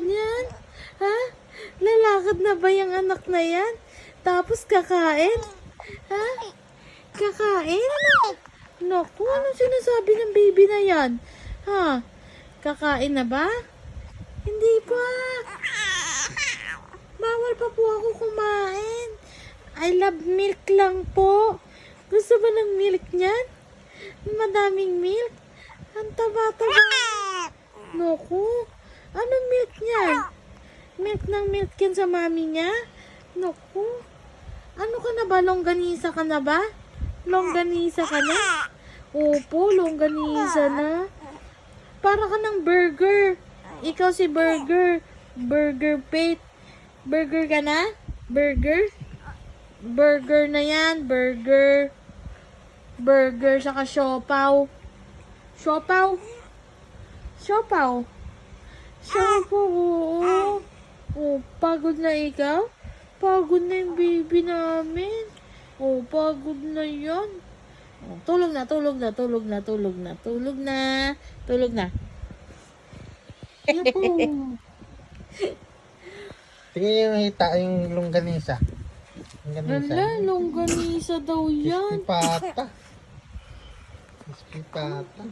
lalakad yan? Ha? Lalakad na ba yung anak na yan? Tapos kakain? Ha? Kakain? Ano? Naku, anong sinasabi ng baby na yan? Ha? Kakain na ba? Hindi pa. Bawal pa po ako kumain. I love milk lang po. Gusto ba ng milk niyan? Madaming milk? Ang taba-taba. Naku, anong milk niyan? Milk ng milk yan sa mami niya? Naku, ano ka na ba? Longganisa ka na ba? Longganisa ka na? Opo, longganisa na. Para ka ng burger. Ikaw si burger. Burger Pate. Burger ka na? Burger? Burger na yan. Burger. Burger saka siopaw. Siopaw? Siopaw? Siopaw, oo. Oh, pagod na ikaw? Pagod na yung baby namin. Oh, pagod na yan. Oh, tulog na, tulog na, tulog na, tulog na, tulog na, tulog na. Yapo. Tingnan niyo nakita yung longganisa. Longganisa. Lala, longganisa daw yan. Crispy pata. Crispy pata.